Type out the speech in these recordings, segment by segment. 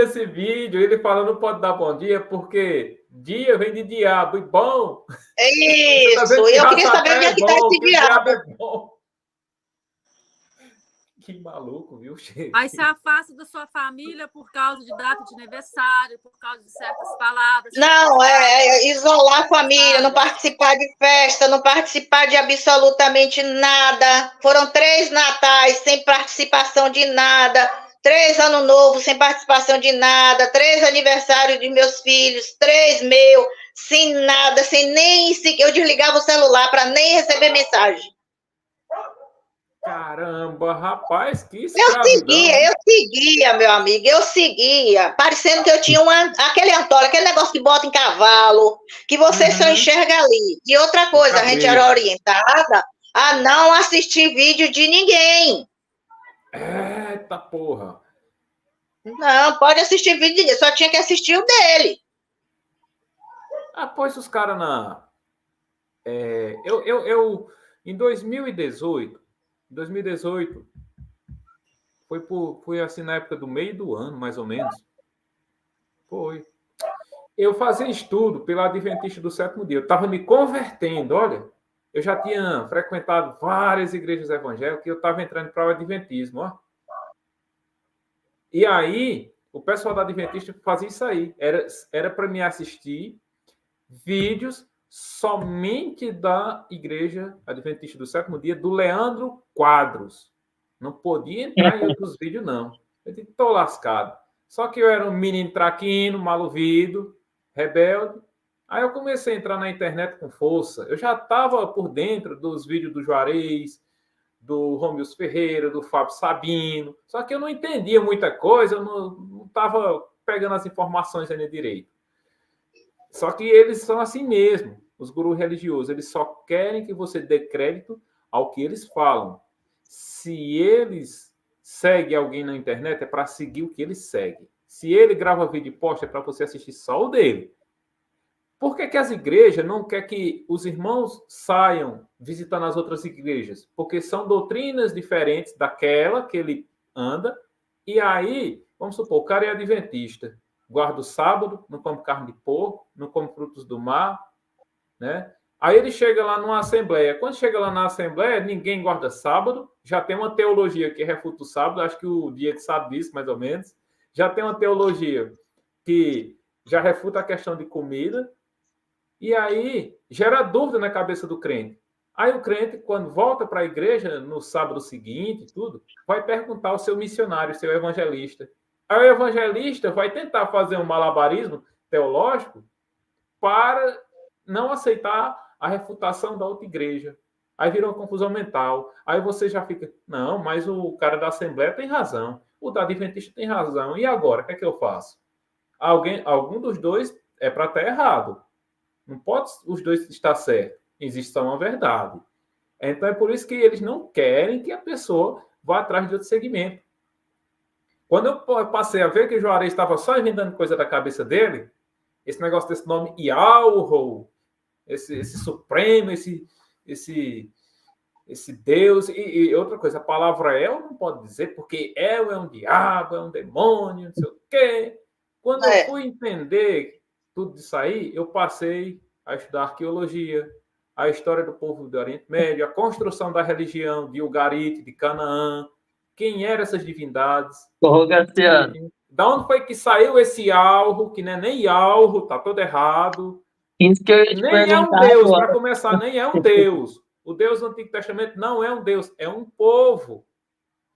esse vídeo, ele falando não pode dar bom dia, porque dia vem de diabo, e bom. Isso, eu queria saber onde é que está esse diabo. É bom. Que maluco, viu, Chico? Aí se afasta da sua família por causa de data de aniversário, por causa de certas palavras. Não, isolar a família, não participar de festa, não participar de absolutamente nada. Foram 3 natais sem participação de nada, 3 anos novos sem participação de nada, 3 aniversários de meus filhos, 3 meus, sem nada, sem nem sequer. Eu desligava o celular para nem receber mensagem. Caramba, rapaz, que escravidão. Eu seguia, meu amigo, eu seguia, parecendo que eu tinha aquele Antônio, aquele negócio que bota em cavalo, que você só enxerga ali. E outra coisa, a gente era orientada a não assistir vídeo de ninguém. Eita porra. Não, pode assistir vídeo de ninguém, só tinha que assistir o dele. Após os caras na... Eu, em 2018, foi assim na época do meio do ano, mais ou menos. Foi. Eu fazia estudo pela Adventista do Sétimo Dia. Eu estava me convertendo, olha. Eu já tinha frequentado várias igrejas evangélicas e eu estava entrando para o Adventismo, ó. E aí, o pessoal da Adventista fazia isso aí. Era para me assistir vídeos somente da Igreja Adventista do Sétimo Dia, do Leandro Quadros. Não podia entrar em outros vídeos, não. Eu disse, estou lascado. Só que eu era um menino traquino, mal ouvido, rebelde. Aí eu comecei a entrar na internet com força. Eu já estava por dentro dos vídeos do Juarez, do Romeus Ferreira, do Fábio Sabino. Só que eu não entendia muita coisa, eu não estava pegando as informações ainda direito. Só que eles são assim mesmo, os gurus religiosos. Eles só querem que você dê crédito ao que eles falam. Se eles seguem alguém na internet, é para seguir o que ele segue. Se ele grava vídeo e posta, é para você assistir só o dele. Por que as igrejas não querem que os irmãos saiam visitando as outras igrejas? Porque são doutrinas diferentes daquela que ele anda. E aí, vamos supor, o cara é adventista. Guarda o sábado, não come carne de porco, não come frutos do mar, né? Aí ele chega lá numa assembleia. Quando chega lá na assembleia, ninguém guarda sábado, já tem uma teologia que refuta o sábado, acho que o Diego sabe disso, mais ou menos. Já tem uma teologia que já refuta a questão de comida, e aí gera dúvida na cabeça do crente. Aí o crente, quando volta para a igreja no sábado seguinte, tudo, vai perguntar ao seu missionário, seu evangelista. Aí o evangelista vai tentar fazer um malabarismo teológico para não aceitar a refutação da outra igreja. Aí vira uma confusão mental. Aí você já fica, não, mas o cara da Assembleia tem razão. O da Adventista tem razão. E agora, o que é que eu faço? Algum dos dois é para estar errado. Não pode os dois estar certos. Existe só uma verdade. Então é por isso que eles não querem que a pessoa vá atrás de outro segmento. Quando eu passei a ver que o Juarez estava só inventando coisa da cabeça dele, esse negócio desse nome Yahweh, esse Supremo, esse Deus, e outra coisa, a palavra El não pode dizer, porque El é um diabo, é um demônio, não sei o quê. Quando eu fui entender tudo isso aí, eu passei a estudar arqueologia, a história do povo do Oriente Médio, a construção da religião de Ugarit, de Canaã, quem eram essas divindades. Da onde foi que saiu esse Alro, que não é nem Alro, tá todo errado. Isso que eu ia te nem é um Deus, para começar, nem é um Deus. O Deus do Antigo Testamento não é um Deus, é um povo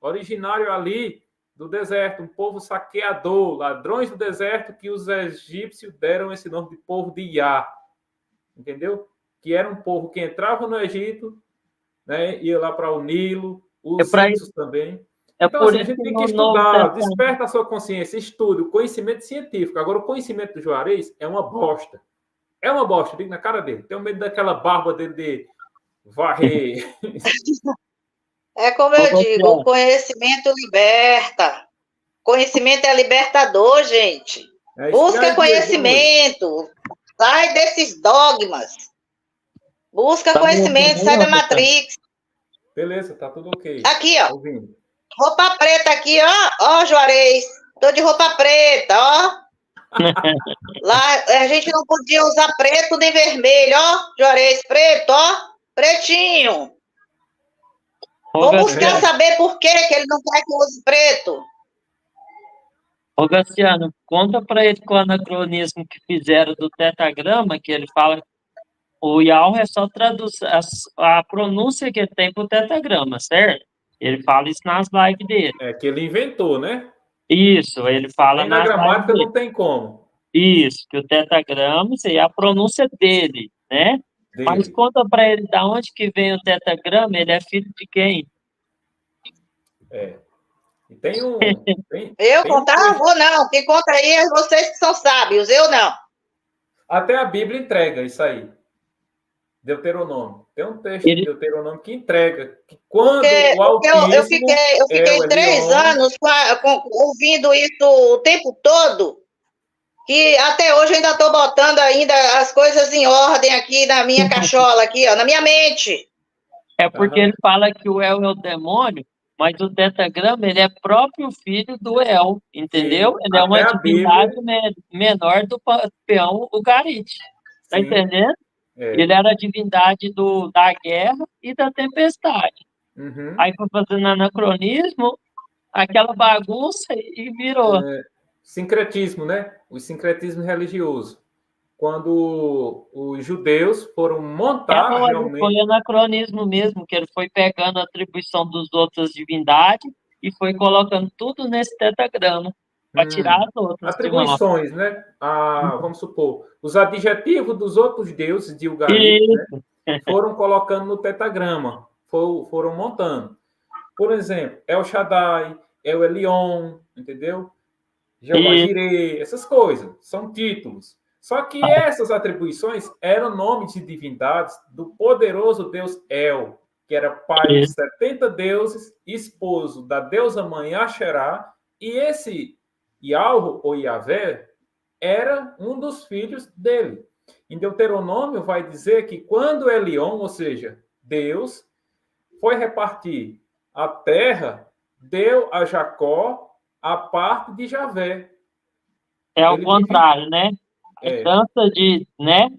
originário ali do deserto, um povo saqueador, ladrões do deserto, que os egípcios deram esse nome de povo de Iá. Entendeu? Que era um povo que entrava no Egito, né, ia lá para o Nilo, os sírios também. Então, assim, a gente tem que estudar, desperta a sua consciência, estude o conhecimento científico. Agora, o conhecimento do Juarez é uma bosta. É uma bosta, digo na cara dele. Tenho medo daquela barba dele de varrer. É como eu digo, o conhecimento liberta. Conhecimento é libertador, gente. Busca conhecimento. Sai desses dogmas. Busca conhecimento, sai da Matrix. Beleza, tá tudo ok. Aqui, ó. Ouvindo. Roupa preta aqui, ó. Ó, Juarez. Tô de roupa preta, ó. Lá a gente não podia usar preto nem vermelho, ó. Juarez preto, ó. Pretinho. Vou buscar saber por que ele não quer que eu use preto. Ô, Graciano, conta para ele com o anacronismo que fizeram do tetagrama, que ele fala, o Yahoo é só traduzir a pronúncia que ele tem para o tetagrama, certo? Ele fala isso nas lives dele. É que ele inventou, né? Isso, ele fala Nem na nas lives gramática dele. não tem como. Isso, que o tetagrama, isso aí é a pronúncia dele, né? Mas Dele. conta para ele de onde que vem o tetagrama, ele é filho de quem? É. E tem Eu tem contar? Vou não. Quem conta aí é vocês que são sábios, eu não. Até a Bíblia entrega isso aí. Deuteronômio. Tem um texto de Deuteronômio que entrega que quando o Altíssimo... Eu fiquei 3 anos ouvindo isso o tempo todo, que até hoje eu ainda estou botando ainda as coisas em ordem aqui na minha cachola, aqui, ó, na minha mente. É porque ele fala que o El é o demônio, mas o tetagrama, ele é próprio filho do El, entendeu? Sim, ele é uma até a divindade Bíblia... menor do panteão Ugarit. Tá Sim. entendendo? É. Ele era a divindade da guerra e da tempestade. Uhum. Aí foi fazendo anacronismo, aquela bagunça e virou. Sincretismo, né? O sincretismo religioso. Quando os judeus foram montar realmente... Foi anacronismo mesmo, que ele foi pegando a atribuição dos outras divindades e foi colocando tudo nesse tetagrama para tirar as outras. Atribuições, né? Vamos supor, os adjetivos dos outros deuses de Ugarit, né, foram colocando no tetagrama, foram montando. Por exemplo, El Shaddai, El Elyon, entendeu? Jeová Jireh, essas coisas, são títulos. Só que essas atribuições eram nomes de divindades do poderoso deus El, que era pai de 70 deuses, esposo da deusa mãe Asherá, e esse Yahweh, ou Yahvé, era um dos filhos dele. Em Deuteronômio vai dizer que quando Elion, ou seja, Deus, foi repartir a terra, deu a Jacó a parte de Javé. É o contrário, né? A herança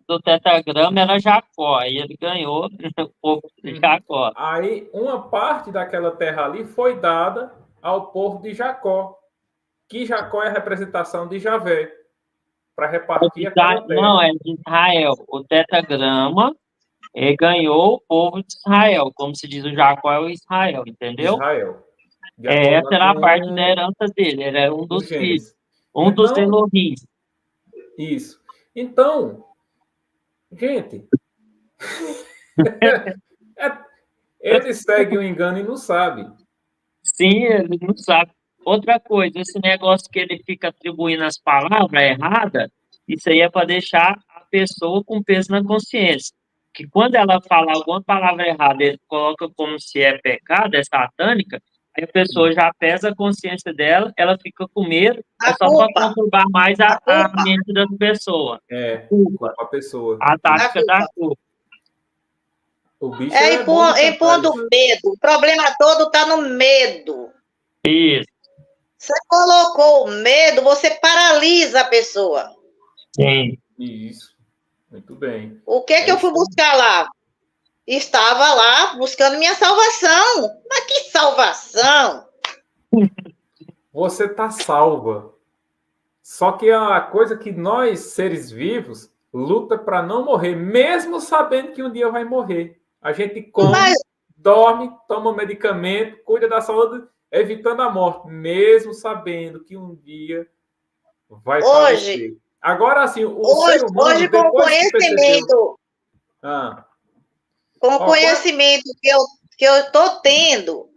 do tetagrama era Jacó, aí ele ganhou o povo de Jacó. Aí uma parte daquela terra ali foi dada ao povo de Jacó, que Jacó é a representação de Javé, para repartir aquela terra. Não, é de Israel. O tetagrama ganhou o povo de Israel, como se diz, o Jacó é o Israel, entendeu? Israel. Essa era a parte da herança dele, ele era um dos filhos, dos Elohim. Isso. Então, gente, ele segue o engano e não sabe. Sim, ele não sabe. Outra coisa, esse negócio que ele fica atribuindo as palavras erradas, isso aí é para deixar a pessoa com peso na consciência. Que quando ela fala alguma palavra errada, ele coloca como se é pecado, é satânica, aí a pessoa já pesa a consciência dela, ela fica com medo, é só para conturbar mais a mente das pessoas. Culpa a pessoa. A tática da culpa. O bicho impondo medo. O problema todo está no medo. Isso. Você colocou o medo, você paralisa a pessoa. Sim. Isso. Muito bem. O que eu fui buscar lá? Estava lá buscando minha salvação. Mas que salvação? Você está salva. Só que a coisa que nós, seres vivos, luta para não morrer, mesmo sabendo que um dia vai morrer. A gente come, dorme, toma medicamento, cuida da saúde, evitando a morte, mesmo sabendo que um dia vai falecer. Agora, assim, ser humano... Hoje, com o conhecimento... Com o conhecimento que eu estou tendo,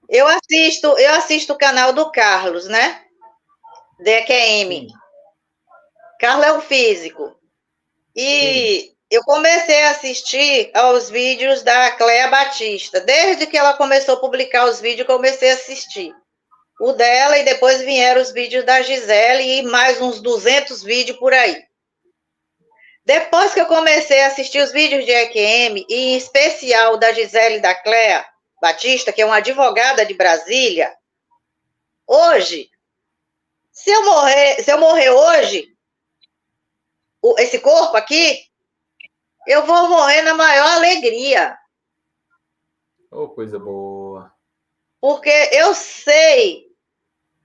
eu assisto o canal do Carlos, né? DQM. Carlos é um físico. E eu comecei a assistir aos vídeos da Cléa Batista. Desde que ela começou a publicar os vídeos, comecei a assistir. O dela, e depois vieram os vídeos da Gisele e mais uns 200 vídeos por aí. Depois que eu comecei a assistir os vídeos de EQM, e em especial da Gisele e da Cléa Batista, que é uma advogada de Brasília, hoje Se eu morrer hoje, esse corpo aqui, eu vou morrer na maior alegria. Oh, coisa boa. Porque eu sei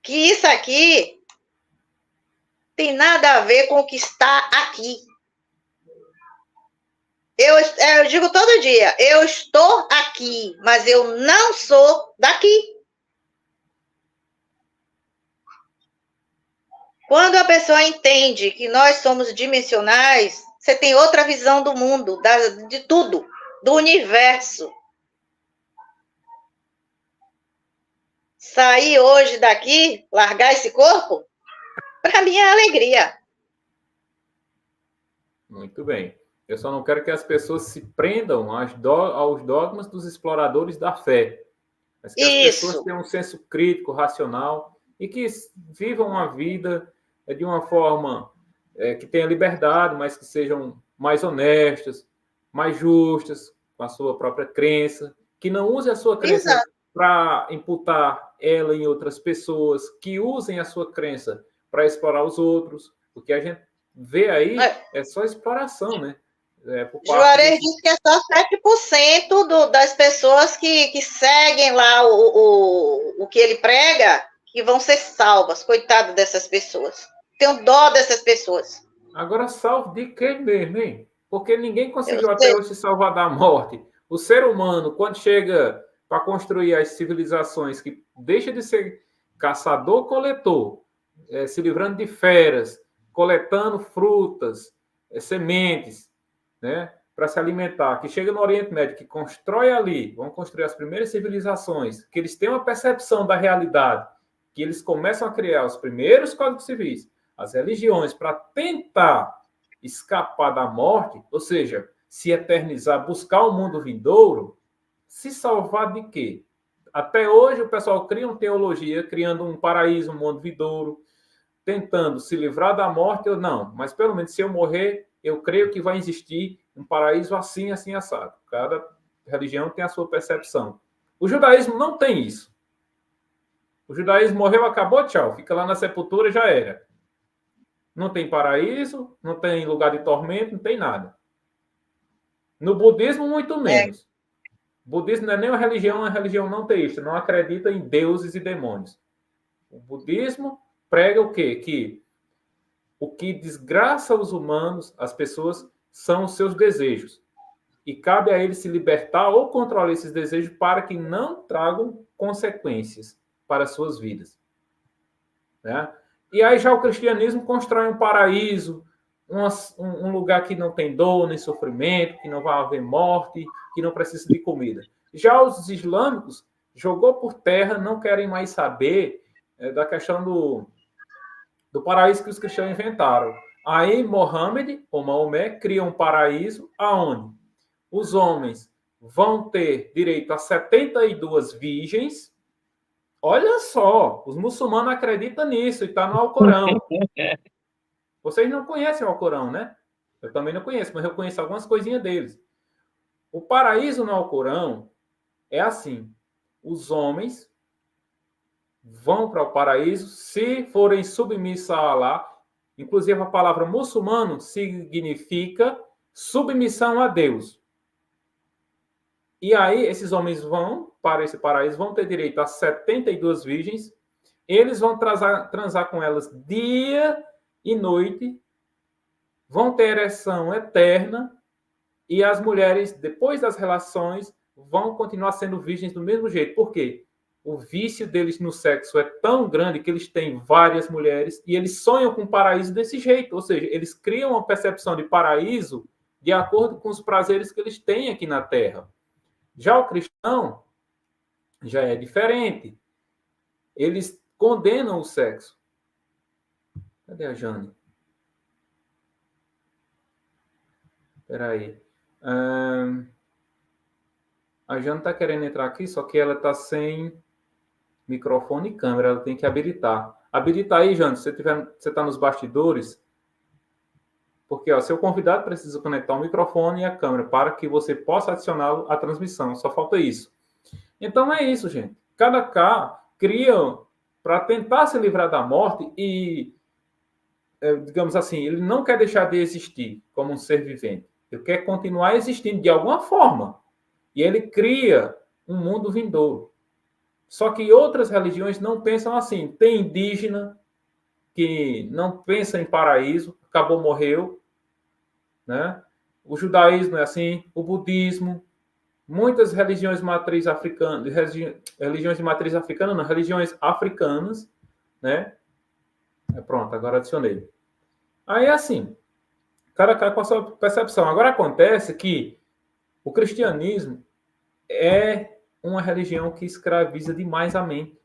que isso aqui tem nada a ver com o que está aqui. Eu digo todo dia, eu estou aqui, mas eu não sou daqui. Quando a pessoa entende que nós somos dimensionais, você tem outra visão do mundo, de tudo, do universo. Sair hoje daqui, largar esse corpo, para mim é alegria. Muito bem. Eu só não quero que as pessoas se prendam aos dogmas dos exploradores da fé. Mas que as pessoas tenham um senso crítico, racional, e que vivam a vida de uma forma que tenha liberdade, mas que sejam mais honestas, mais justas com a sua própria crença, que não use a sua crença para imputar ela em outras pessoas, que usem a sua crença para explorar os outros, porque a gente vê aí é só exploração, né? Juarez disse que é só 7% das pessoas que seguem lá o que ele prega que vão ser salvas. Coitado dessas pessoas. Tenho dó dessas pessoas. Agora, salvo de quem mesmo, hein? Porque ninguém conseguiu até hoje se salvar da morte. O ser humano, quando chega para construir as civilizações, que deixa de ser caçador-coletor, se livrando de feras, coletando frutas, sementes, né, para se alimentar, que chega no Oriente Médio, que constrói ali, vão construir as primeiras civilizações, que eles têm uma percepção da realidade, que eles começam a criar os primeiros códigos civis, as religiões, para tentar escapar da morte, ou seja, se eternizar, buscar o mundo vindouro, se salvar de quê? Até hoje o pessoal cria uma teologia, criando um paraíso, um mundo vindouro, tentando se livrar da morte ou não, mas pelo menos se eu morrer, eu creio que vai existir um paraíso assim, assim, assado. Cada religião tem a sua percepção. O judaísmo não tem isso. O judaísmo morreu, acabou, tchau. Fica lá na sepultura, já era. Não tem paraíso, não tem lugar de tormento, não tem nada. No budismo, muito menos. O budismo não é nem uma religião não teísta, não acredita em deuses e demônios. O budismo prega o quê? Que o que desgraça os humanos, as pessoas, são os seus desejos. E cabe a eles se libertar ou controlar esses desejos para que não tragam consequências para as suas vidas. Né? E aí já o cristianismo constrói um paraíso, um lugar que não tem dor nem sofrimento, que não vai haver morte, que não precisa de comida. Já os islâmicos jogou por terra, não querem mais saber da questão do paraíso que os cristãos inventaram. Aí Mohammed, ou Maomé, cria um paraíso aonde os homens vão ter direito a 72 virgens. Olha só, os muçulmanos acreditam nisso e está no Alcorão. Vocês não conhecem o Alcorão, né? Eu também não conheço, mas eu conheço algumas coisinhas deles. O paraíso no Alcorão é assim: os homens vão para o paraíso se forem submissos a Alá. Inclusive, a palavra muçulmano significa submissão a Deus. E aí, esses homens vão para esse paraíso, vão ter direito a 72 virgens. Eles vão transar com elas dia e noite, vão ter ereção eterna, e as mulheres, depois das relações, vão continuar sendo virgens do mesmo jeito. Por quê? O vício deles no sexo é tão grande que eles têm várias mulheres e eles sonham com o paraíso desse jeito. Ou seja, eles criam uma percepção de paraíso de acordo com os prazeres que eles têm aqui na Terra. Já o cristão já é diferente. Eles condenam o sexo. Cadê a Jane? Espera aí. A Jane está querendo entrar aqui, só que ela está sem microfone e câmera. Ela tem que habilitar. Habilita aí, Jane, se você está nos bastidores. Porque seu convidado precisa conectar o microfone e a câmera para que você possa adicioná-lo à transmissão. Só falta isso. Então é isso, gente. Cada cria para tentar se livrar da morte e, digamos assim, ele não quer deixar de existir como um ser vivente. Ele quer continuar existindo de alguma forma. E ele cria um mundo vindouro. Só que outras religiões não pensam assim. Tem indígena que não pensa em paraíso, acabou, morreu, né? O judaísmo é assim, o budismo, muitas religiões de matriz africana, religiões de matriz africana, não, religiões africanas, né? Pronto, agora adicionei. Aí, assim, cada com a sua percepção. Agora, acontece que o cristianismo é uma religião que escraviza demais a mente.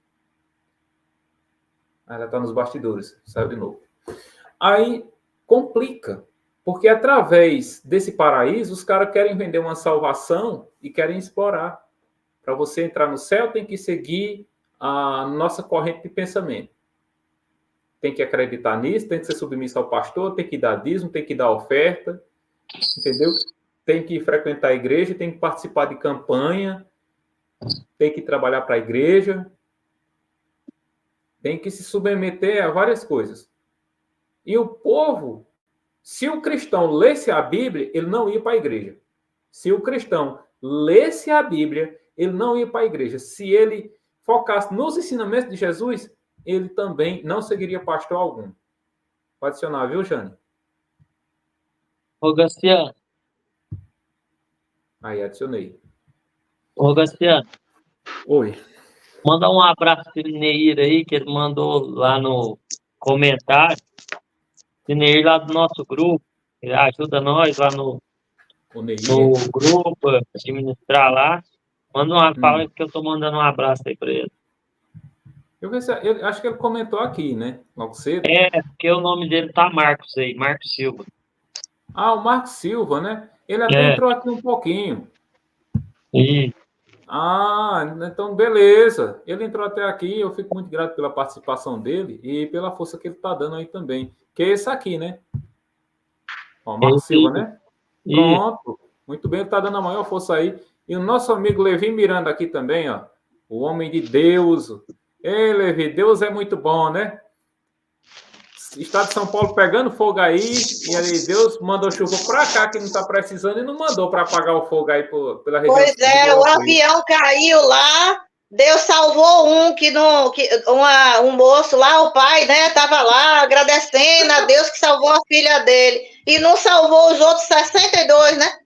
Ela está nos bastidores, saiu de novo. Aí, complica. Porque através desse paraíso, os caras querem vender uma salvação e querem explorar. Para você entrar no céu, tem que seguir a nossa corrente de pensamento. Tem que acreditar nisso, tem que ser submisso ao pastor, tem que dar dízimo, tem que dar oferta, entendeu? Tem que frequentar a igreja, tem que participar de campanha, tem que trabalhar para a igreja, tem que se submeter a várias coisas. E o povo... Se o cristão lesse a Bíblia, ele não ia para a igreja. Se o cristão lesse a Bíblia, ele não ia para a igreja. Se ele focasse nos ensinamentos de Jesus, ele também não seguiria pastor algum. Pode adicionar, viu, Jane? Ô, Graciano. Aí, adicionei. Ô, Graciano. Oi. Manda um abraço pro Neir aí, que ele mandou lá no comentário. Neir lá do nosso grupo, ele ajuda nós lá no grupo, administrar lá. Manda uma fala que eu tô mandando um abraço aí para ele. Eu acho que ele comentou aqui, né? Logo cedo. Porque o nome dele tá Marcos aí, Marcos Silva. Ah, o Marcos Silva, né? Ele até entrou aqui um pouquinho. Sim. Ah, então beleza. Ele entrou até aqui, eu fico muito grato pela participação dele e pela força que ele está dando aí também. Que é esse aqui, né? Ó, Marcos Silva, né? Pronto. Muito bem, ele está dando a maior força aí. E o nosso amigo Levi Miranda aqui também, ó. O homem de Deus. Ei, Levi, Deus é muito bom, né? Estado de São Paulo pegando fogo aí, e aí Deus mandou chuva para cá, que não está precisando, e não mandou para apagar o fogo aí pela região. Pois é, o avião caiu lá, Deus salvou um moço lá, o pai, né, estava lá agradecendo a Deus que salvou a filha dele, e não salvou os outros 62, né?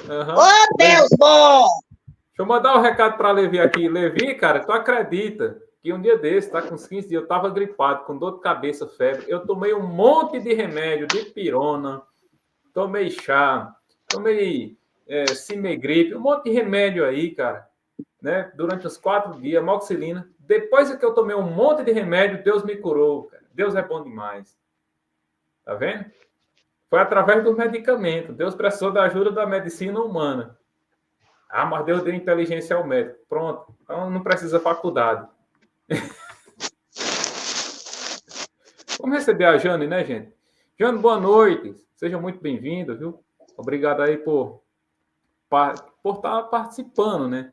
Ô, Deus bom! Deixa eu mandar um recado para Levi aqui. Levi, cara, tu acredita que um dia desse, tá com uns 15 dias, eu tava gripado, com dor de cabeça, febre. Eu tomei um monte de remédio, de pirona, tomei chá, tomei Cimegripe, um monte de remédio aí, cara, né? Durante os 4 dias, amoxicilina. Depois que eu tomei um monte de remédio, Deus me curou, cara. Deus é bom demais. Tá vendo? Foi através do medicamento. Deus precisou da ajuda da medicina humana. Ah, mas Deus deu inteligência ao médico. Pronto. Então não precisa faculdade. Vamos receber a Jane, né, gente? Jane, boa noite. Seja muito bem-vinda, viu? Obrigado aí por estar participando, né?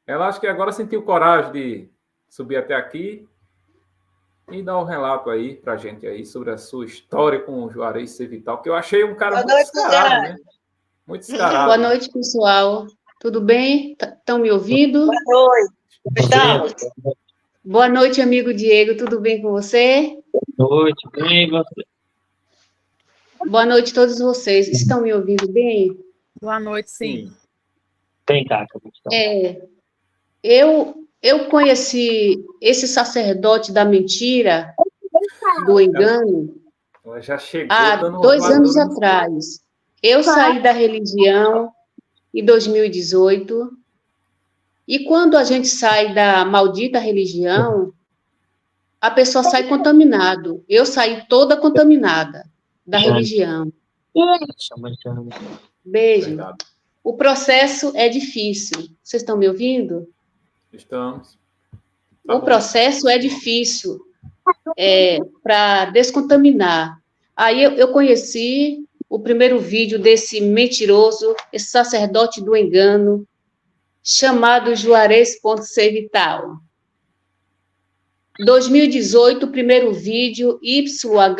Ela acho que agora sentiu coragem de subir até aqui e dar um relato aí pra gente aí sobre a sua história com o Juarez Sevital, que eu achei um cara muito descarado, né? Muito descarado. Boa noite, pessoal. Tudo bem? Estão me ouvindo? Boa noite. Estamos. Boa noite, amigo Diego. Tudo bem com você? Boa noite, bem você. Boa noite a todos vocês. Estão me ouvindo bem? Boa noite, sim. Tem, tá. Eu conheci esse sacerdote da mentira, do engano, já chegou, há 2 anos atrás. Eu saí da religião em 2018. E quando a gente sai da maldita religião, a pessoa sai contaminado. Eu saí toda contaminada da religião. Beijo. O processo é difícil. Vocês estão me ouvindo? Estamos. O processo é difícil para descontaminar. Aí eu conheci o primeiro vídeo desse mentiroso, esse sacerdote do engano, chamado Juarez Sevital. 2018, o primeiro vídeo, YHWH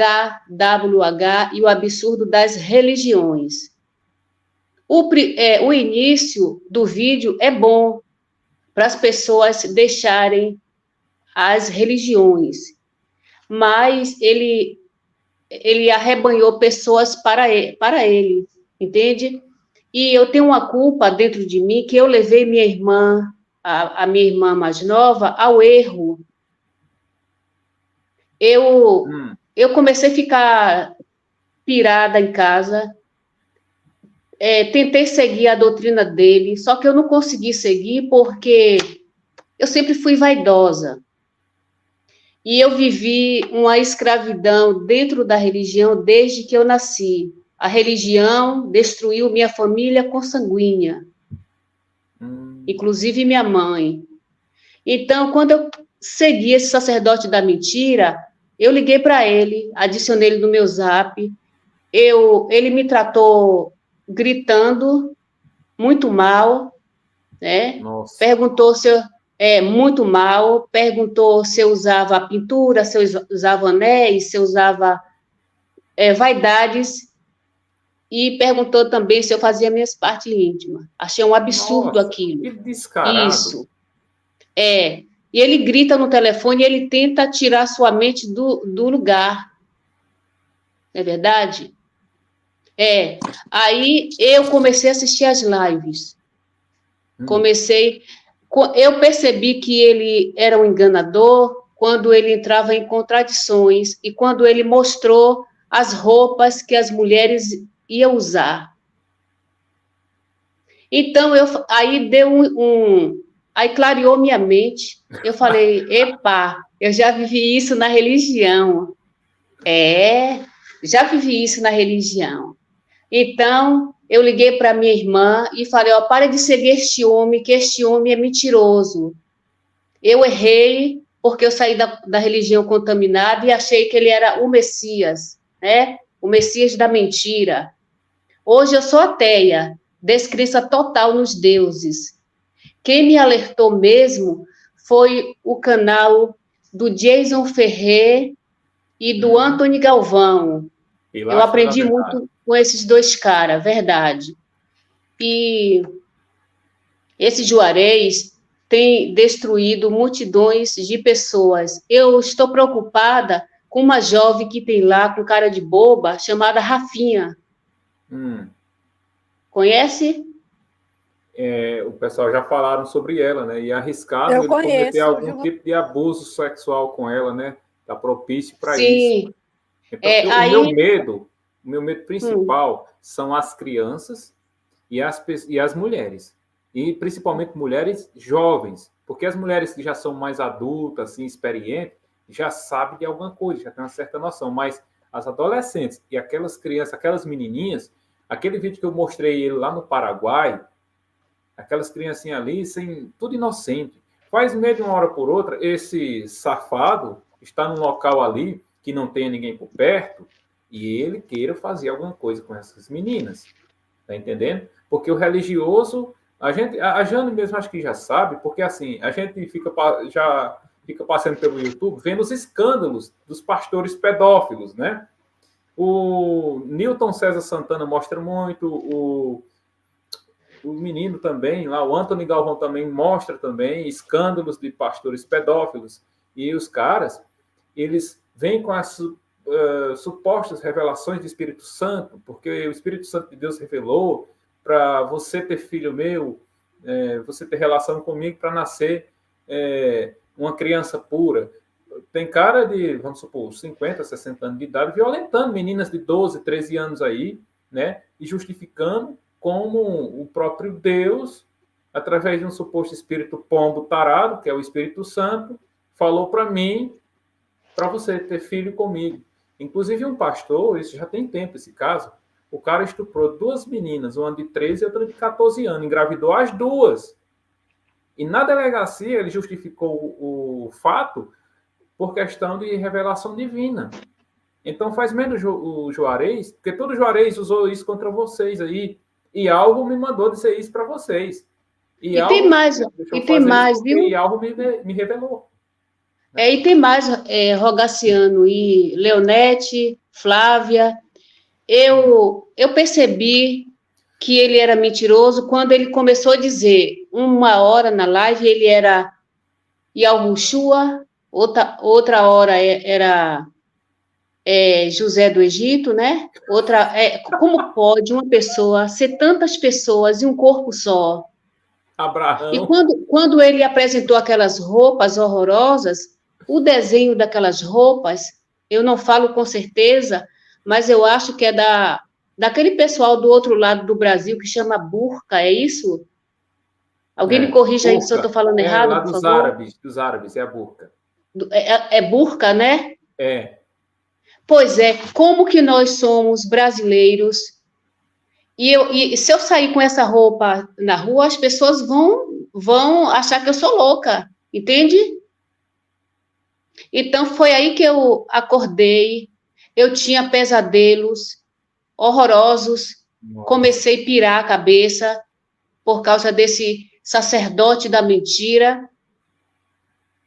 e o absurdo das religiões. O início do vídeo é bom para as pessoas deixarem as religiões, mas ele arrebanhou pessoas para ele, entende? E eu tenho uma culpa dentro de mim que eu levei minha irmã, a minha irmã mais nova, ao erro. Eu comecei a ficar pirada em casa, tentei seguir a doutrina dele, só que eu não consegui seguir porque eu sempre fui vaidosa. E eu vivi uma escravidão dentro da religião desde que eu nasci. A religião destruiu minha família consanguínea, inclusive minha mãe. Então, quando eu segui esse sacerdote da mentira, eu liguei para ele, adicionei ele no meu zap, ele me tratou gritando, muito mal, né? Nossa. Perguntou se eu... muito mal, perguntou se eu usava pintura, se eu usava anéis, se eu usava vaidades, e perguntou também se eu fazia minhas partes íntimas. Achei um absurdo aquilo. Que descarado. Isso. E ele grita no telefone e ele tenta tirar sua mente do lugar. Não é verdade? Aí eu comecei a assistir as lives. Eu percebi que ele era um enganador quando ele entrava em contradições e quando ele mostrou as roupas que as mulheres iam usar. Então, aí deu aí clareou minha mente. Eu falei, epa, eu já vivi isso na religião. Já vivi isso na religião. Então, eu liguei para minha irmã e falei, para de seguir este homem, que este homem é mentiroso. Eu errei porque eu saí da religião contaminada e achei que ele era o Messias, né? O Messias da mentira. Hoje eu sou ateia, descrença total nos deuses. Quem me alertou mesmo foi o canal do Jason Ferrer e do Antony Galvão. Eu aprendi muito com esses dois caras, verdade. E esse Juarez tem destruído multidões de pessoas. Eu estou preocupada com uma jovem que tem lá, com cara de boba, chamada Rafinha. Conhece? O pessoal já falaram sobre ela, né? E arriscado ele cometer algum tipo de abuso sexual com ela, né? Está propício para isso. Então, o meu medo principal são as crianças e as mulheres. E principalmente mulheres jovens. Porque as mulheres que já são mais adultas, assim, experientes, já sabem de alguma coisa, já têm uma certa noção. Mas as adolescentes e aquelas crianças, aquelas menininhas, aquele vídeo que eu mostrei ele lá no Paraguai, aquelas criancinhas ali, tudo inocente. Faz meio de uma hora por outra, esse safado está num local ali que não tenha ninguém por perto, e ele queira fazer alguma coisa com essas meninas. Tá entendendo? Porque o religioso, a Jane mesmo acho que já sabe, porque assim, a gente já fica passando pelo YouTube, vendo os escândalos dos pastores pedófilos, né? O Newton César Santana mostra muito, o menino também, lá, o Antony Galvão também mostra também escândalos de pastores pedófilos. E os caras, eles vêm com as supostas revelações do Espírito Santo, porque o Espírito Santo de Deus revelou para você ter filho meu, você ter relação comigo para nascer uma criança pura. Tem cara de, vamos supor, 50, 60 anos de idade, violentando meninas de 12, 13 anos aí, né? E justificando como o próprio Deus, através de um suposto espírito pombo tarado, que é o Espírito Santo, falou para mim, para você ter filho comigo. Inclusive um pastor, isso já tem tempo esse caso, o cara estuprou 2 meninas, uma de 13 e outra de 14 anos, engravidou as 2. E na delegacia ele justificou o fato por questão de revelação divina. Então faz menos o Juarez, porque todo Juarez usou isso contra vocês aí, e algo me mandou dizer isso para vocês. E tem mais, viu? E algo me revelou. E tem mais, Rogaciano e Leonete, Flávia. Eu percebi que ele era mentiroso quando ele começou a dizer, uma hora na live ele era Yahushua, outra hora era José do Egito, né? Como pode uma pessoa ser tantas pessoas em um corpo só? Abraão. E quando ele apresentou aquelas roupas horrorosas, o desenho daquelas roupas, eu não falo com certeza, mas eu acho que é daquele pessoal do outro lado do Brasil que chama burca, é isso? Alguém me corrija aí se eu estou falando errado, lá por dos favor. Dos árabes, é a burca. É burca, né? É. Pois é, como que nós somos brasileiros, e se eu sair com essa roupa na rua, as pessoas vão achar que eu sou louca, entende? Então, foi aí que eu acordei, eu tinha pesadelos horrorosos, comecei a pirar a cabeça por causa desse sacerdote da mentira,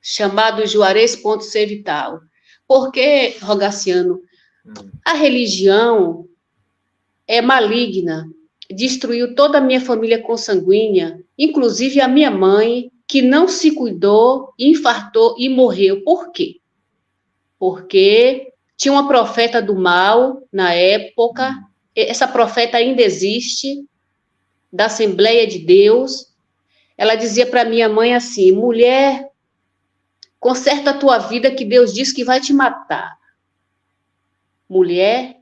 chamado Juarez Ponte Vital. Porque, Rogaciano, a religião é maligna, destruiu toda a minha família consanguínea, inclusive a minha mãe, que não se cuidou, infartou e morreu. Por quê? Porque tinha uma profeta do mal na época, essa profeta ainda existe, da Assembleia de Deus. Ela dizia para minha mãe assim: mulher, conserta a tua vida que Deus diz que vai te matar. Mulher,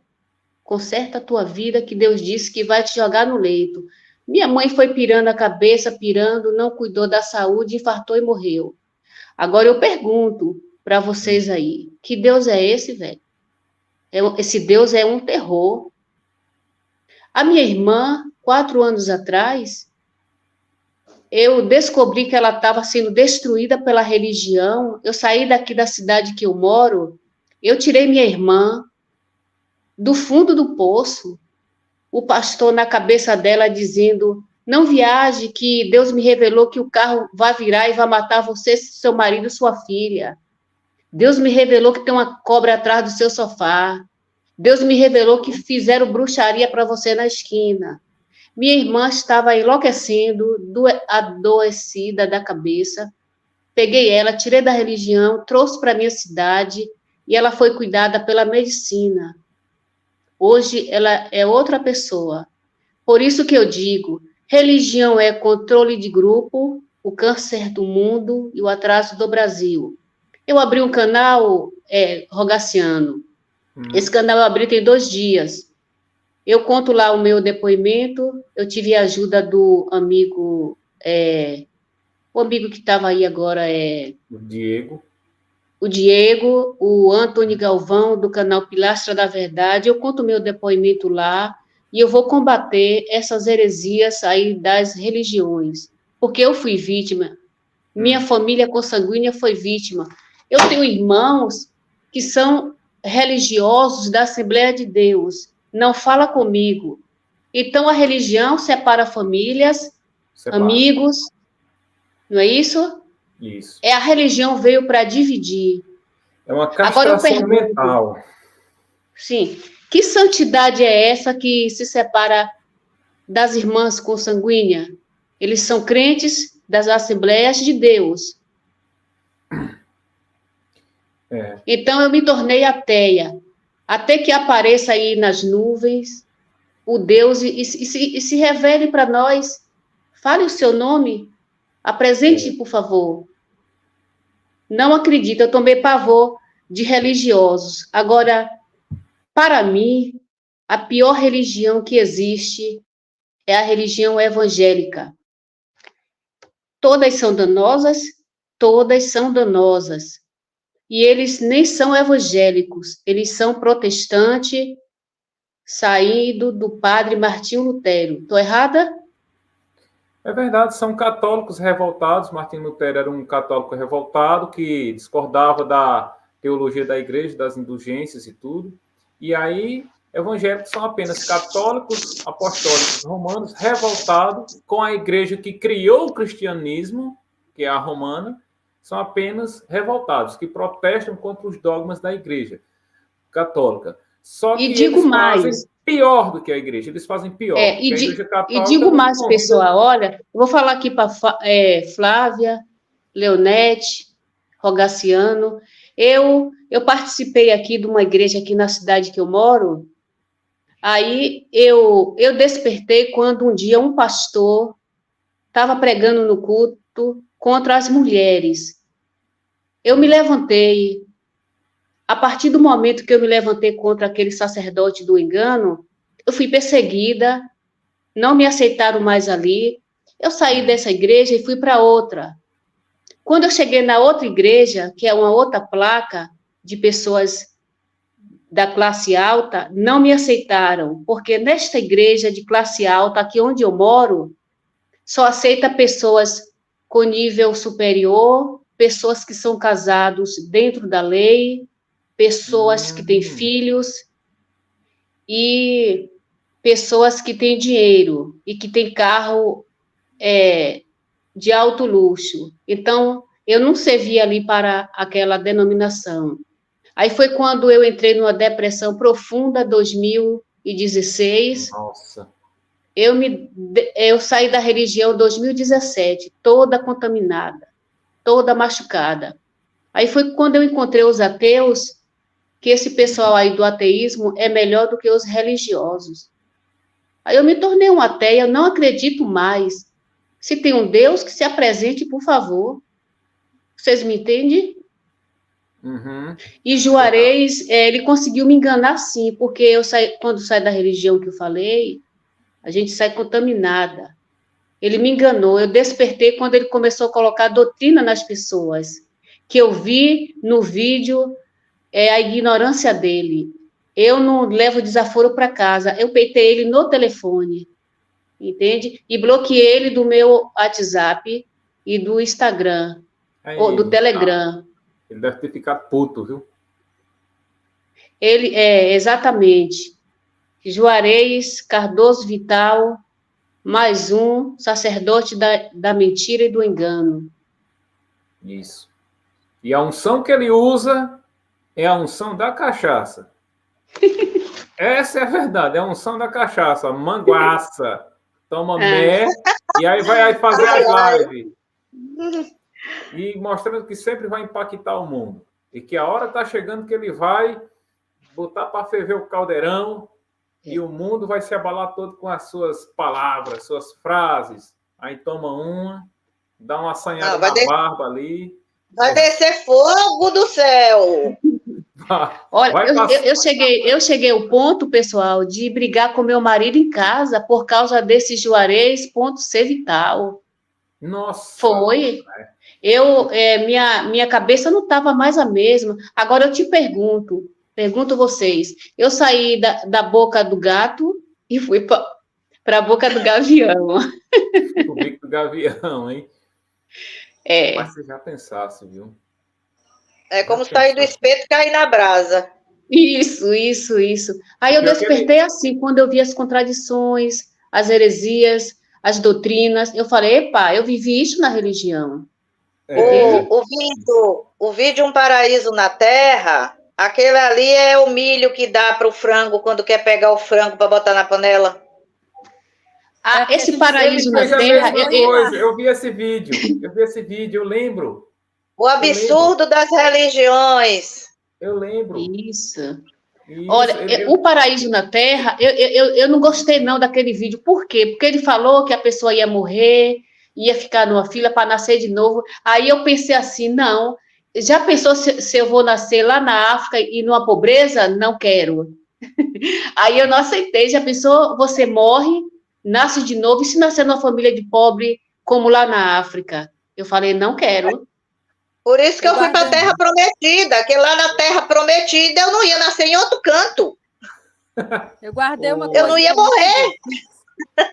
conserta a tua vida que Deus disse que vai te jogar no leito. Minha mãe foi pirando a cabeça, não cuidou da saúde, infartou e morreu. Agora eu pergunto para vocês aí, que Deus é esse, velho? Esse Deus é um terror. A minha irmã, 4 anos atrás, eu descobri que ela estava sendo destruída pela religião. Eu saí daqui da cidade que eu moro, eu tirei minha irmã do fundo do poço, o pastor na cabeça dela dizendo: não viaje, que Deus me revelou que o carro vai virar e vai matar você, seu marido, sua filha. Deus me revelou que tem uma cobra atrás do seu sofá. Deus me revelou que fizeram bruxaria para você na esquina. Minha irmã estava enlouquecendo, adoecida da cabeça. Peguei ela, tirei da religião, trouxe para minha cidade e ela foi cuidada pela medicina. Hoje ela é outra pessoa. Por isso que eu digo, religião é controle de grupo, o câncer do mundo e o atraso do Brasil. Eu abri um canal, Rogaciano. Esse canal eu abri tem 2 dias. Eu conto lá o meu depoimento. Eu tive a ajuda do amigo, o amigo que estava aí agora o Diego, o Antônio Galvão, do canal Pilastra da Verdade. Eu conto o meu depoimento lá e eu vou combater essas heresias aí das religiões, porque eu fui vítima, minha família consanguínea foi vítima. Eu tenho irmãos que são religiosos da Assembleia de Deus, não fala comigo. Então, a religião separa famílias, amigos, não é isso? Isso. A religião veio para dividir. É uma castração mental. Sim. Que santidade é essa que se separa das irmãs consanguíneas? Eles são crentes das Assembleias de Deus. Então, eu me tornei ateia. Até que apareça aí nas nuvens o Deus e se revele para nós. Fale o seu nome. Apresente, por favor. Não acredito, eu tomei pavor de religiosos. Agora, para mim, a pior religião que existe é a religião evangélica. Todas são danosas, todas são danosas. E eles nem são evangélicos, eles são protestantes, saído do padre Martinho Lutero. Estou errada? É verdade, são católicos revoltados. Martinho Lutero era um católico revoltado que discordava da teologia da igreja, das indulgências e tudo. E aí, evangélicos são apenas católicos, apostólicos romanos, revoltados com a igreja que criou o cristianismo, que é a romana, são apenas revoltados, que protestam contra os dogmas da Igreja Católica. Só que E digo eles mais. fazem pior do que a Igreja, eles fazem pior. E Igreja Católica digo mais, não convida... pessoal, olha, eu vou falar aqui para Flávia, Leonete, Rogaciano. Eu participei aqui de uma igreja aqui na cidade que eu moro. Aí eu despertei quando um dia um pastor estava pregando no culto contra as mulheres. Eu me levantei. A partir do momento que eu me levantei contra aquele sacerdote do engano, eu fui perseguida, não me aceitaram mais ali. Eu saí dessa igreja e fui para outra. Quando eu cheguei na outra igreja, que é uma outra placa de pessoas da classe alta, não me aceitaram, porque nesta igreja de classe alta, aqui onde eu moro, só aceita pessoas com nível superior, pessoas que são casados dentro da lei, pessoas que têm filhos e pessoas que têm dinheiro e que têm carro de alto luxo. Então, eu não servia ali para aquela denominação. Aí foi quando eu entrei numa depressão profunda, 2016. Nossa. Eu saí da religião em 2017, toda contaminada, toda machucada. Aí foi quando eu encontrei os ateus, que esse pessoal aí do ateísmo é melhor do que os religiosos. Aí eu me tornei uma ateia, eu não acredito mais. Se tem um Deus, que se apresente, por favor. Vocês me entendem? Uhum. E Juarez, ele conseguiu me enganar sim, porque quando sai da religião que eu falei, a gente sai contaminada. Ele me enganou, eu despertei quando ele começou a colocar doutrina nas pessoas, que eu vi no vídeo a ignorância dele. Eu não levo desaforo para casa, eu peitei ele no telefone, entende? E bloqueei ele do meu WhatsApp e do Instagram, ou do Telegram. Ele deve ter ficado puto, viu? Ele, exatamente. Juarez Cardoso Vital, mais um sacerdote da mentira e do engano. Isso. E a unção que ele usa é a unção da cachaça. Essa é a verdade, é a unção da cachaça. Manguaça. Toma mé, e aí vai fazer as lives. E mostrando que sempre vai impactar o mundo. E que a hora está chegando que ele vai botar para ferver o caldeirão e o mundo vai se abalar todo com as suas palavras, suas frases. Aí toma uma, dá uma assanhada na barba ali. Vai descer fogo do céu. Olha, eu cheguei ao ponto, pessoal, de brigar com meu marido em casa por causa desse Juarez.C Vital. Nossa! Foi. Minha cabeça não estava mais a mesma. Agora eu te pergunto vocês, eu saí da boca do gato e fui para a boca do gavião. O bico do gavião, hein? Mas você já pensasse, viu? É como sair do espeto e cair na brasa. Isso. Aí eu despertei assim, quando eu vi as contradições, as heresias, as doutrinas, eu falei, epa, eu vivi isso na religião. O vídeo Um Paraíso na Terra, aquele ali é o milho que dá para o frango quando quer pegar o frango para botar na panela. Esse Paraíso na Terra... Eu vi esse vídeo, eu lembro. O absurdo das religiões. Eu lembro. Isso. Olha, o Paraíso na Terra, eu não gostei não daquele vídeo. Por quê? Porque ele falou que a pessoa ia morrer, ia ficar numa fila para nascer de novo. Aí eu pensei assim, não, já pensou se eu vou nascer lá na África e numa pobreza? Não quero. Aí eu não aceitei. Já pensou, você morre, nasce de novo, e se nascer numa família de pobre, como lá na África? Eu falei, não quero. Por isso que eu fui para a Terra Prometida, que lá na Terra Prometida eu não ia nascer em outro canto. Eu guardei uma coisa. Eu não ia morrer.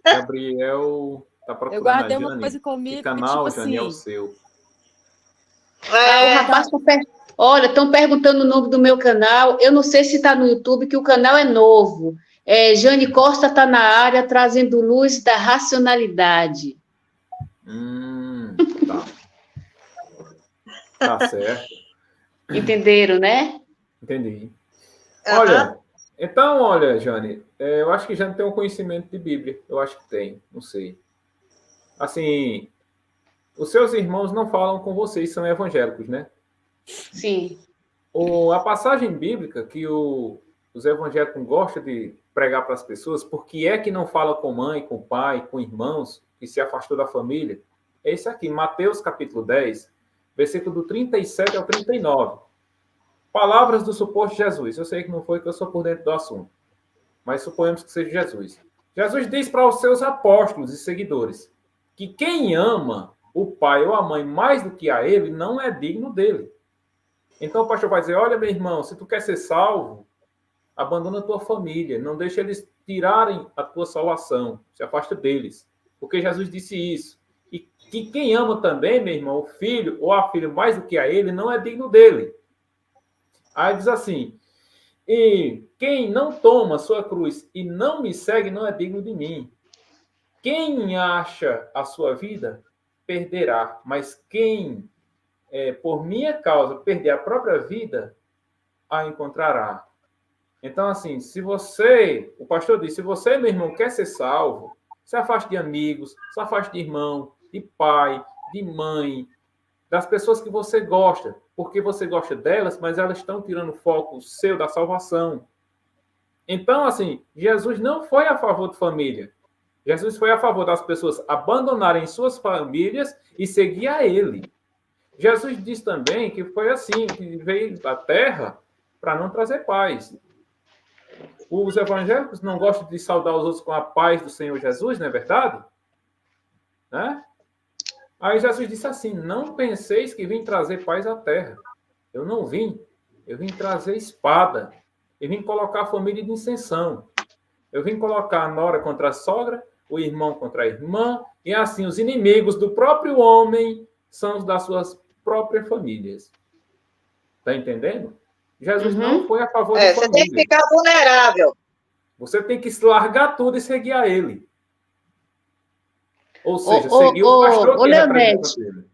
Gabriel tá procurando. Eu guardei Jane, uma coisa comigo. Que canal, tipo Jane, assim, é o seu? O rapaz olha, estão perguntando o nome do meu canal. Eu não sei se está no YouTube, que o canal é novo. Jane Costa está na área, trazendo luz da racionalidade. Tá. Tá certo. Entenderam, né? Entendi. Aham. Olha, então, olha, Jane, eu acho que Jane tem um conhecimento de Bíblia. Eu acho que tem, não sei. Assim, os seus irmãos não falam com vocês, são evangélicos, né? Sim. A passagem bíblica que os evangélicos gostam de pregar para as pessoas, porque é que não fala com mãe, com pai, com irmãos, que se afastou da família, é esse aqui, Mateus capítulo 10, versículo do 37 ao 39. Palavras do suposto Jesus. Eu sei que não foi, que eu sou por dentro do assunto, mas suponhamos que seja Jesus. Jesus diz para os seus apóstolos e seguidores que quem ama o pai ou a mãe mais do que a ele não é digno dele. Então o pastor vai dizer, olha, meu irmão, se tu quer ser salvo, abandona a tua família, não deixa eles tirarem a tua salvação, se afasta deles. Porque Jesus disse isso. E que quem ama também, meu irmão, o filho ou a filha mais do que a ele, não é digno dele. Aí diz assim, e quem não toma sua cruz e não me segue não é digno de mim. Quem acha a sua vida, perderá. Mas quem, por minha causa, perder a própria vida, a encontrará. Então, assim, se você, o pastor disse, se você, meu irmão, quer ser salvo, se afaste de amigos, se afaste de irmão, de pai, de mãe, das pessoas que você gosta, porque você gosta delas, mas elas estão tirando o foco seu da salvação. Então, assim, Jesus não foi a favor de família. Jesus foi a favor das pessoas abandonarem suas famílias e seguir a ele. Jesus diz também que foi assim, que veio da terra para não trazer paz. Os evangélicos não gostam de saudar os outros com a paz do Senhor Jesus, não é verdade? Né? Aí Jesus disse assim, não penseis que vim trazer paz à terra. Eu não vim. Eu vim trazer espada. Eu vim colocar a família de dissensão. Eu vim colocar a nora contra a sogra, o irmão contra a irmã, e assim, os inimigos do próprio homem são os das suas próprias famílias. Está entendendo? Jesus não foi a favor da Você tem família. que ficar vulnerável. Você tem que largar tudo e seguir a ele. Ou seja, seguir o pastor que representa ele.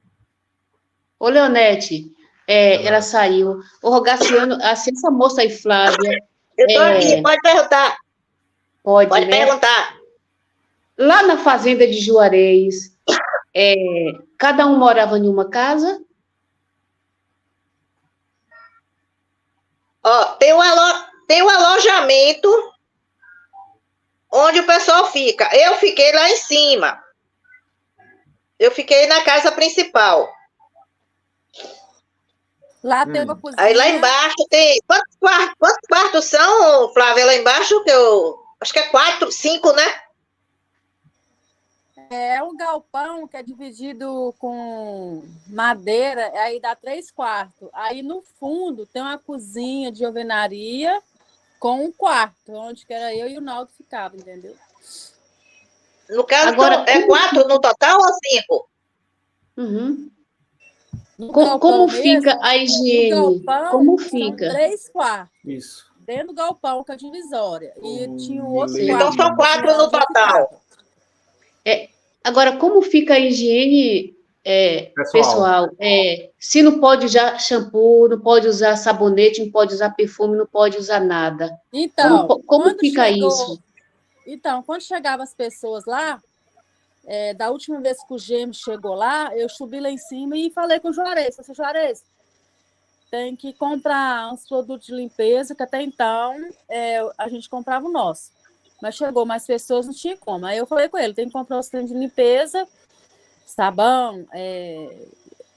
Ô, Leonete, ela saiu. Ô, Rogaciano, assim, essa moça aí, Flávia. Eu estou aqui, pode perguntar. Pode né? perguntar. Lá na fazenda de Juarez, cada um morava em uma casa? Ó, tem um alojamento onde o pessoal fica. Eu fiquei lá em cima. Eu fiquei na casa principal. Lá tem uma cozinha. Aí lá embaixo tem... Quantos quartos são, Flávia, lá embaixo? Que eu acho que é 4, 5, né? É um galpão que é dividido com madeira, aí dá 3 quartos. Aí no fundo tem uma cozinha de alvenaria com um quarto, onde que era eu e o Naldo ficava, entendeu? No caso, Agora, é 4 no total ou 5? Uhum. No Como galpão fica mesmo, a higiene? no galpão, Como são fica? 3 quartos. Isso. Dentro do galpão, com a divisória. E tinha um outro beleza. quarto. Então são 4 no total. Agora, como fica a higiene pessoal? Se não pode usar shampoo, não pode usar sabonete, não pode usar perfume, não pode usar nada. Então, Como fica isso? Então, quando chegavam as pessoas lá, da última vez que o Gêmeo chegou lá, eu subi lá em cima e falei com o Juarez. Falei, Juarez, tem que comprar uns produtos de limpeza, que até então a gente comprava o nosso. Mas chegou mais pessoas, não tinha como. Aí eu falei com ele, tem que comprar os trem de limpeza, sabão,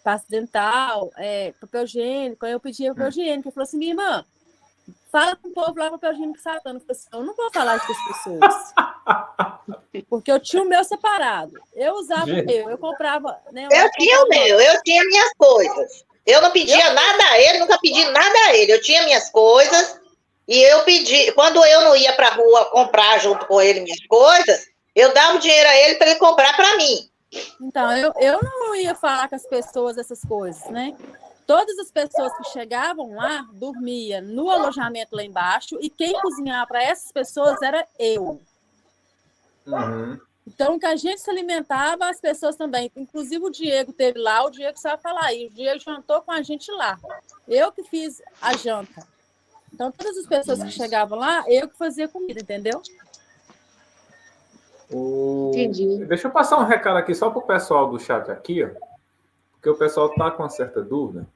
pasta dental, papel higiênico. Aí eu pedi papel higiênico. Ele falou assim, minha irmã, fala com o povo lá, papel higiênico satânico. Eu falei assim, eu não vou falar isso com as pessoas. Porque eu tinha o meu separado. Eu usava o meu, eu comprava... Né, eu tinha o meu, eu tinha minhas coisas. Eu não pedia nada a ele, nunca pedi nada a ele. Eu tinha minhas coisas e eu pedi... Quando eu não ia para a rua comprar junto com ele minhas coisas, eu dava o dinheiro a ele para ele comprar para mim. Então, eu não ia falar com as pessoas essas coisas, né? Todas as pessoas que chegavam lá dormiam no alojamento lá embaixo e quem cozinhava para essas pessoas era eu. Uhum. Então, que a gente se alimentava, as pessoas também. Inclusive, o Diego teve lá, o Diego sabe falar aí. O Diego jantou com a gente lá. Eu que fiz a janta. Então, todas as pessoas que chegavam lá, eu que fazia comida, entendeu? Entendi. Deixa eu passar um recado aqui só para o pessoal do chat aqui, ó, porque o pessoal está com uma certa dúvida.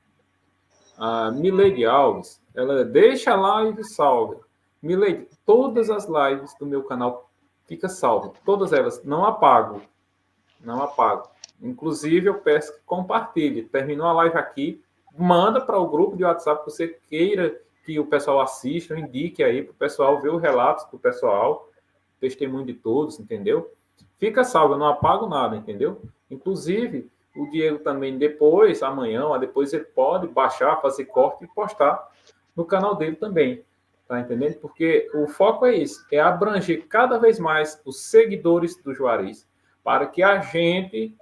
A Mileide Alves, ela deixa a live salva. Mileide, todas as lives do meu canal ficam salvas. Todas elas. Não apago. Não apago. Inclusive, eu peço que compartilhe. Terminou a live aqui, manda para o grupo de WhatsApp que você queira que o pessoal assista, indique aí para o pessoal ver os relatos do pessoal, testemunho de todos, entendeu? Fica salvo, eu não apago nada, entendeu? Inclusive, o Diego também depois, amanhã, ou depois ele pode baixar, fazer corte e postar no canal dele também, tá entendendo? Porque o foco é esse, é abranger cada vez mais os seguidores do Juarez, para que a gente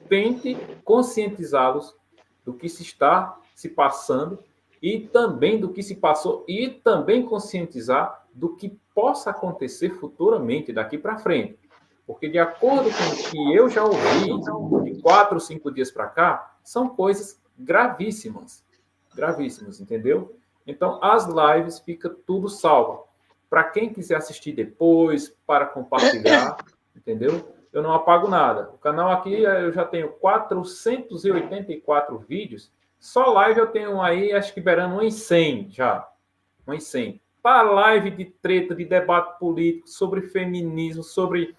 tente conscientizá-los do que se está se passando e também do que se passou e também conscientizar do que possa acontecer futuramente daqui para frente. Porque de acordo com o que eu já ouvi de 4 ou 5 dias para cá, são coisas gravíssimas. Gravíssimas, entendeu? Então, as lives fica tudo salvo. Para quem quiser assistir depois, para compartilhar, entendeu? Eu não apago nada. O canal aqui eu já tenho 484 vídeos. Só live eu tenho aí, acho que beirando 1 em 100 já. 1 em 100. Para live de treta, de debate político, sobre feminismo, sobre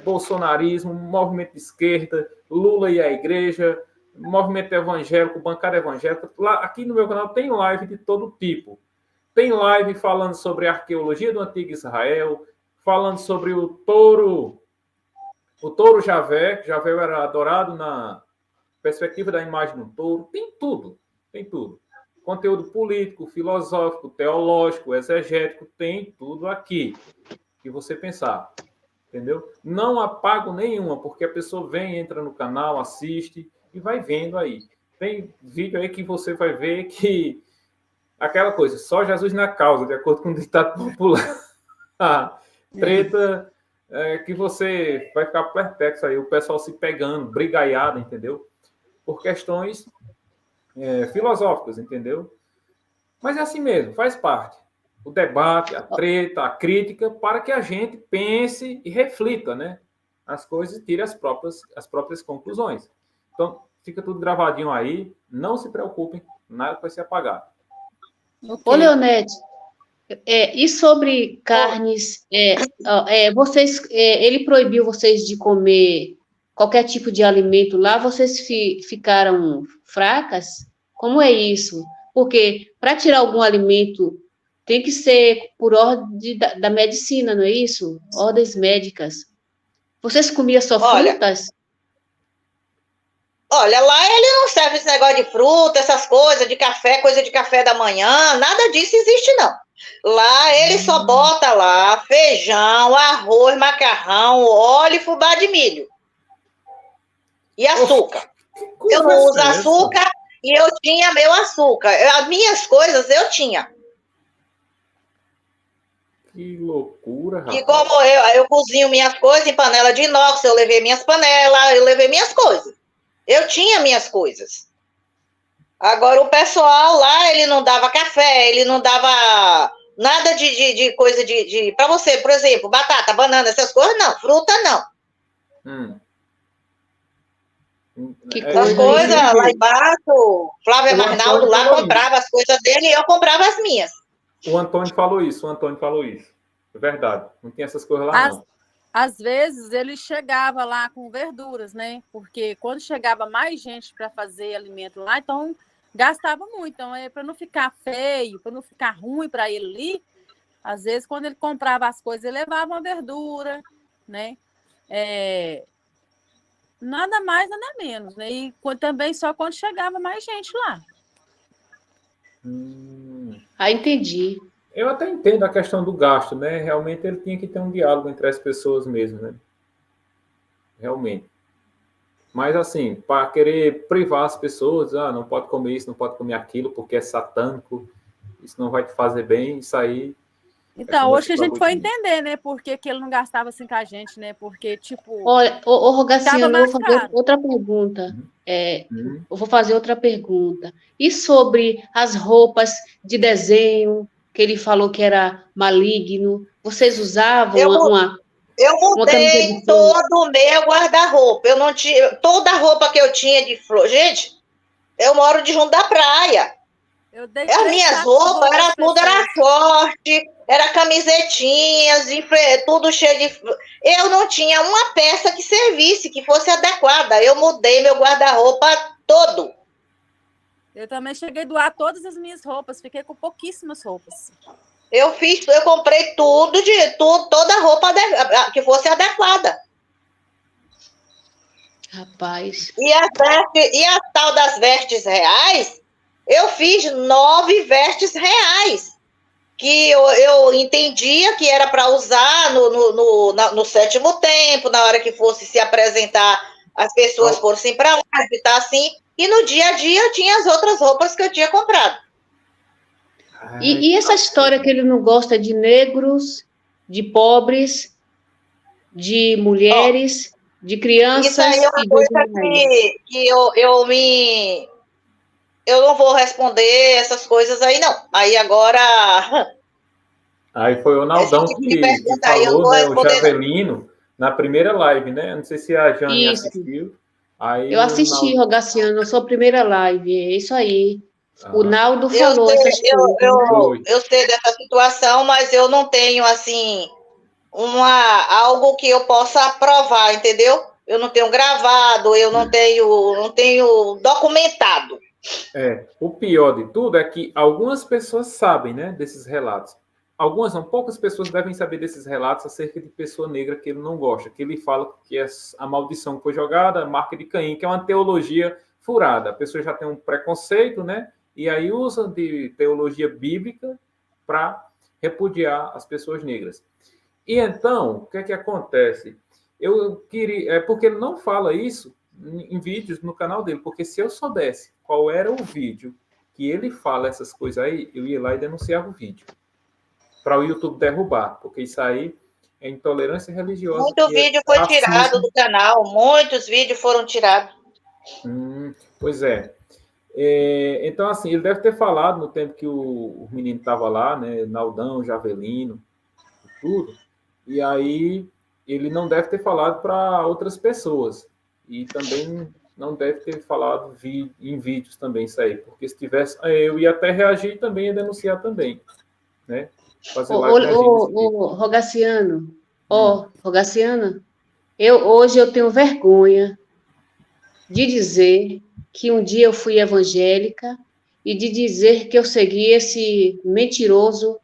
bolsonarismo, movimento de esquerda, Lula e a igreja, movimento evangélico, bancada evangélica. Lá, aqui no meu canal tem live de todo tipo. Tem live falando sobre a arqueologia do antigo Israel, falando sobre o touro Javé, que Javé era adorado na perspectiva da imagem do touro. Tem tudo, tem tudo. Conteúdo político, filosófico, teológico, exegético, tem tudo aqui que você pensar. Entendeu? Não apago nenhuma, porque a pessoa vem, entra no canal, assiste e vai vendo aí. Tem vídeo aí que você vai ver que aquela coisa, só Jesus na causa, de acordo com o ditado popular. Treta que você vai ficar perplexo aí, o pessoal se pegando, brigaiada, entendeu? Por questões filosóficas, entendeu? Mas é assim mesmo, faz parte. O debate, a treta, a crítica, para que a gente pense e reflita, né? As coisas e tire as próprias conclusões. Então, fica tudo gravadinho aí, não se preocupem, nada vai se apagar. Okay. Ô, Leonete, e sobre carnes, ele proibiu vocês de comer qualquer tipo de alimento lá, vocês ficaram fracas? Como é isso? Porque para tirar algum alimento tem que ser por ordem da medicina, não é isso? Ordens médicas. Vocês comiam só frutas? Olha, lá ele não serve esse negócio de fruta, essas coisas, de café, coisa de café da manhã, nada disso existe, não. Lá ele só bota lá feijão, arroz, macarrão, óleo e fubá de milho. E açúcar. Eu não uso açúcar e eu tinha meu açúcar. As minhas coisas eu tinha. Que loucura, rapaz. E como eu cozinho minhas coisas em panela de inox, eu levei minhas panelas, eu levei minhas coisas. Eu tinha minhas coisas. Agora, o pessoal lá, ele não dava café, ele não dava nada de coisa de... Para você, por exemplo, batata, banana, essas coisas, não. Fruta, não. Essas coisas, lá embaixo, Flávia Marnaldo lá comprava as coisas dele e eu comprava as minhas. O Antônio falou isso. É verdade. Não tem essas coisas lá, não. Às vezes ele chegava lá com verduras, né? Porque quando chegava mais gente para fazer alimento lá, então gastava muito. Então, para não ficar feio, para não ficar ruim para ele ali, às vezes quando ele comprava as coisas, ele levava uma verdura, né? Nada mais, nada menos, né? E também só quando chegava mais gente lá. Entendi. Eu até entendo a questão do gasto, né? Realmente ele tinha que ter um diálogo entre as pessoas mesmo, né? Realmente. Mas assim, para querer privar as pessoas, não pode comer isso, não pode comer aquilo, porque é satânico, isso não vai te fazer bem, isso aí Então, hoje que a gente foi entender, né? Por que ele não gastava assim com a gente, né? Porque, tipo. Olha, ô Rogaciano, eu mais vou fazer caro. outra pergunta. Eu vou fazer outra pergunta. E sobre as roupas de desenho, que ele falou que era maligno, vocês usavam Eu uma camisa mudei de flor? todo o meu guarda-roupa. Eu não tinha. Toda a roupa que eu tinha de flor. Gente, eu moro de junto da praia. Eu dei As 3 minhas sacos de roupas, era tudo, pessoas. era short, era camisetinhas, tudo cheio de. Eu não tinha uma peça que servisse, que fosse adequada. Eu mudei meu guarda-roupa todo. Eu também cheguei a doar todas as minhas roupas, fiquei com pouquíssimas roupas. Eu comprei tudo, toda a roupa que fosse adequada. Rapaz, E a tal das vestes reais, eu fiz 9 vestes reais, que eu entendia que era para usar no sétimo tempo, na hora que fosse se apresentar, as pessoas fossem para lá, e tá assim, e no dia a dia tinha as outras roupas que eu tinha comprado. e essa história que ele não gosta de negros, de pobres, de mulheres, de crianças Isso aí é uma e de coisa animais? que eu não vou responder essas coisas aí, não. Aí agora, Aí foi o esse Naldão tipo de que pergunta aí eu não falou, vou né? O responder, não. Javelino, na primeira live, né? Não sei se a Jane Isso. assistiu. Aí Eu o assisti, Naldão. Rogaciano, a sua primeira live, é isso aí. O Ah, Naldo Eu falou sei, essas coisas, né? foi. eu sei dessa situação, mas eu não tenho, assim, algo que eu possa provar, entendeu? Eu não tenho gravado, eu não tenho documentado. O pior de tudo é que algumas pessoas sabem, né, desses relatos. Algumas não, poucas pessoas devem saber desses relatos acerca de pessoa negra que ele não gosta, que ele fala que é a maldição que foi jogada, a marca de Caim, que é uma teologia furada. A pessoa já tem um preconceito, né? E aí usa de teologia bíblica para repudiar as pessoas negras. E então, o que é que acontece? Eu queria, porque ele não fala isso em vídeos no canal dele, porque se eu soubesse qual era o vídeo que ele fala essas coisas aí, eu ia lá e denunciava o vídeo para o YouTube derrubar, porque isso aí é intolerância religiosa. Muito vídeo foi racismo. tirado do canal, muitos vídeos foram tirados. Pois é. Então, assim, ele deve ter falado no tempo que o menino estava lá, né, Naldão, Javelino, tudo, e aí ele não deve ter falado para outras pessoas, e também não deve ter falado em vídeos também isso aí, porque se tivesse, eu ia até reagir também e denunciar também, né? Fazer live reagindo. Rogaciano, Rogaciano, hoje eu tenho vergonha de dizer que um dia eu fui evangélica e de dizer que eu segui esse mentiroso